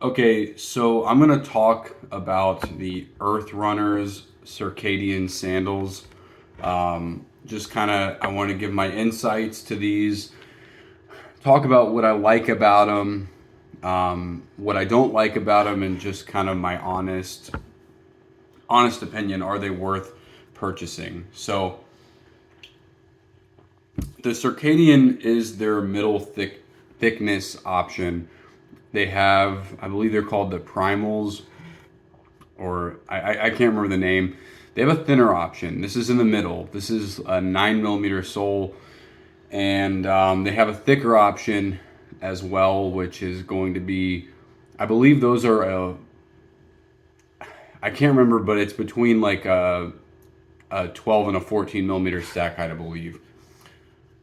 Okay, so I'm gonna talk about the Earth Runners Circadian sandals. Just kind of, I want to give my insights to these, talk about what I like about them, what I don't like about them, and just kind of my honest opinion. Are they worth purchasing? So the Circadian is their middle thickness option. They have, I believe they're called the primals, or I can't remember the name. They have a thinner option. This is in the middle. This is a 9 millimeter sole, and they have a thicker option as well, which is going to be, I believe those are I can't remember, but it's between like a 12 and a 14 millimeter stack height, I believe.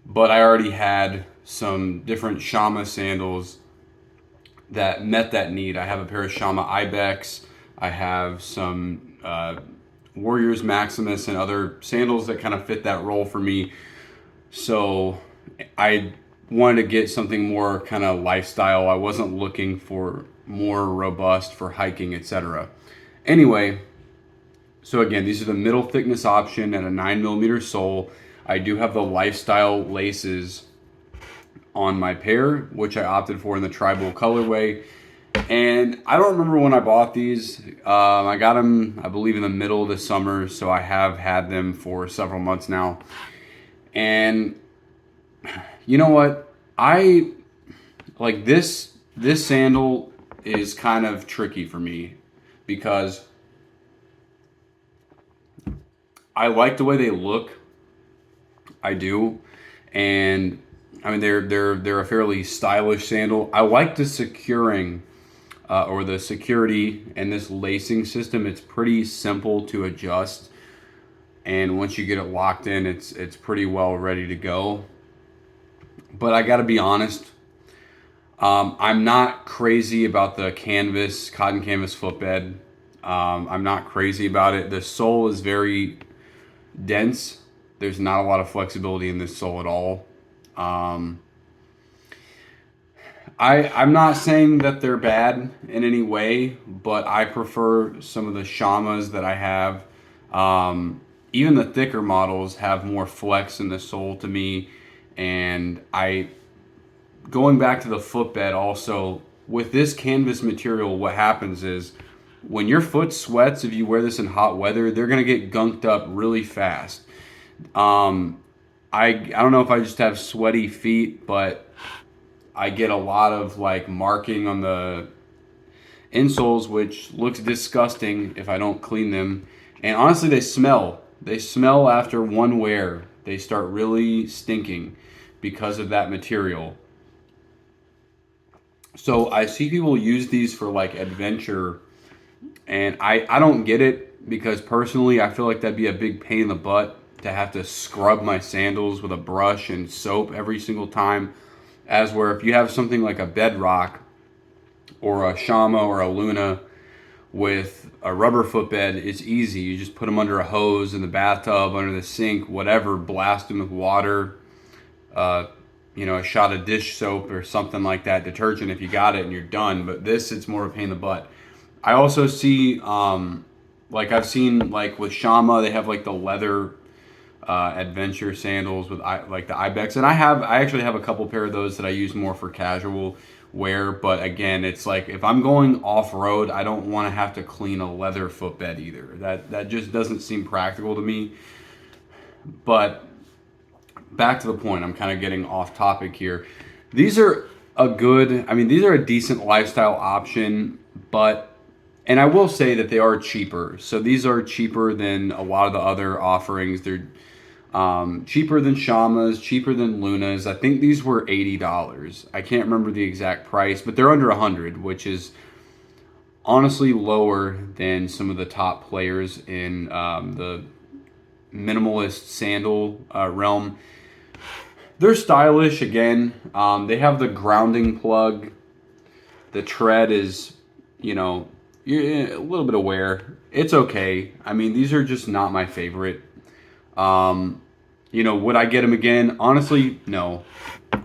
But I already had some different Shama sandals that met that need. I have a pair of Shama Ibex. I have some Warriors Maximus and other sandals that kind of fit that role for me. So I wanted to get something more kind of lifestyle. I wasn't looking for more robust for hiking, etc. Anyway, so again, these are the middle thickness option and a 9 millimeter sole. I do have the lifestyle laces on my pair, which I opted for in the tribal colorway. And I don't remember when I bought these. I got them, I believe, in the middle of the summer, so I have had them for several months now. And you know what? I like this. This sandal is kind of tricky for me because I like the way they look. I do, and I mean they're a fairly stylish sandal. I like the securing or the security and this lacing system. It's pretty simple to adjust, and once you get it locked in, it's pretty well ready to go. But I got to be honest, I'm not crazy about the canvas, cotton canvas footbed. I'm not crazy about it. The sole is very dense. There's not a lot of flexibility in this sole at all. Um, I'm not saying that they're bad in any way, but I prefer some of the Shamas that I have. Even the thicker models have more flex in the sole to me, and I going back to the footbed also with this canvas material. What happens is when your foot sweats, if you wear this in hot weather, they're gonna get gunked up really fast. Um, I don't know if I just have sweaty feet, but I get a lot of like marking on the insoles, which looks disgusting if I don't clean them. And honestly, they smell. They smell after one wear. They start really stinking because of that material. So I see people use these for like adventure, and I don't get it because personally I feel like that'd be a big pain in the butt to have to scrub my sandals with a brush and soap every single time. As where if you have something like a Bedrock or a Shama or a Luna with a rubber footbed, it's easy. You just put them under a hose in the bathtub, under the sink, whatever, blast them with water, uh, a shot of dish soap or something like that, detergent if you got it, and you're done. But this, it's more of a pain in the butt. I also see, like I've seen, like with Shama, they have like the leather adventure sandals with like the Ibex, and I actually have a couple pair of those that I use more for casual wear. But again, it's like if I'm going off road, I don't want to have to clean a leather footbed either. That just doesn't seem practical to me. But back to the point, I'm kind of getting off topic here. These are these are a decent lifestyle option, but and I will say that they are cheaper. So these are cheaper than a lot of the other offerings. They're cheaper than Shamas, cheaper than Lunas. I think these were $80. I can't remember the exact price, but they're under 100, which is honestly lower than some of the top players in the minimalist sandal realm. They're stylish again. They have the grounding plug. The tread is, you know, a little bit of wear. It's okay. I mean, these are just not my favorite. Um, would I get them again? Honestly, no.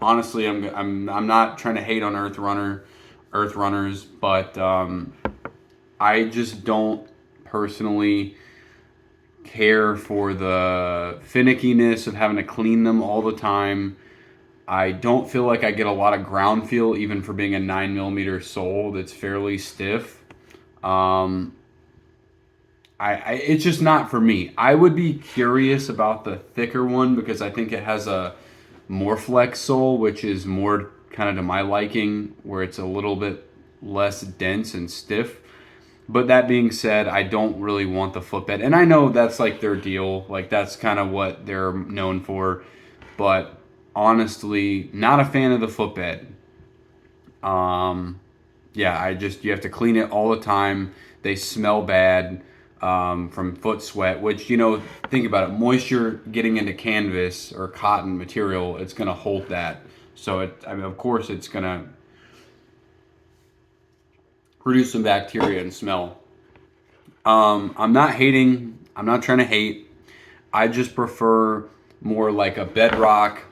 Honestly, I'm not trying to hate on Earth Runner. Earth Runners, but I just don't personally care for the finickiness of having to clean them all the time. I don't feel like I get a lot of ground feel, even for being a 9 millimeter sole that's fairly stiff. Um, it's just not for me. I would be curious about the thicker one because I think it has a more flex sole, which is more kind of to my liking, where it's a little bit less dense and stiff. But that being said, I don't really want the footbed, and I know that's like their deal. Like that's kind of what they're known for. But honestly, not a fan of the footbed. Yeah, you have to clean it all the time. They smell bad from foot sweat, which, think about it. Moisture getting into canvas or cotton material, it's going to hold that. So, of course, it's going to produce some bacteria and smell. I'm not hating. I'm not trying to hate. I just prefer more like a bedrock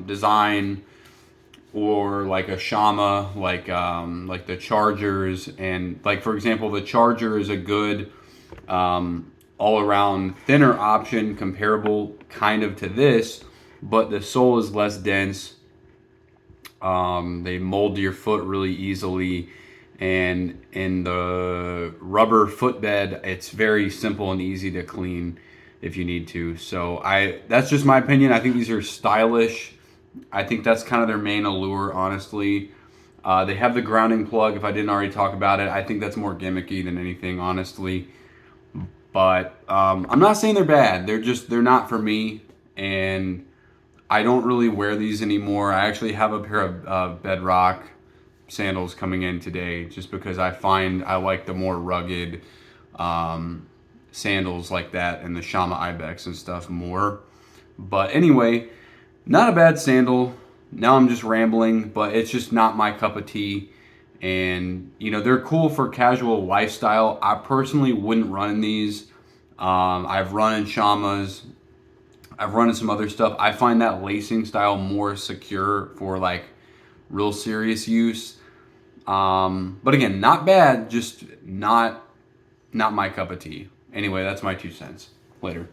design, or like a Shama, like the Chargers, and like for example, the Charger is a good all around thinner option, comparable kind of to this, but the sole is less dense. They mold to your foot really easily, and in the rubber footbed, it's very simple and easy to clean if you need to. So that's just my opinion. I think these are stylish. I think that's kind of their main allure, honestly. They have the grounding plug, if I didn't already talk about it. I think that's more gimmicky than anything, honestly. But I'm not saying they're bad. They're not for me. And I don't really wear these anymore. I actually have a pair of Bedrock sandals coming in today just because I find I like the more rugged sandals like that and the Shama Ibex and stuff more. But anyway, not a bad sandal. Now I'm just rambling, but it's just not my cup of tea. And, they're cool for casual lifestyle. I personally wouldn't run in these. I've run in Shamas. I've run in some other stuff. I find that lacing style more secure for like real serious use. But again, not bad, just not my cup of tea. Anyway, that's my 2 cents. Later.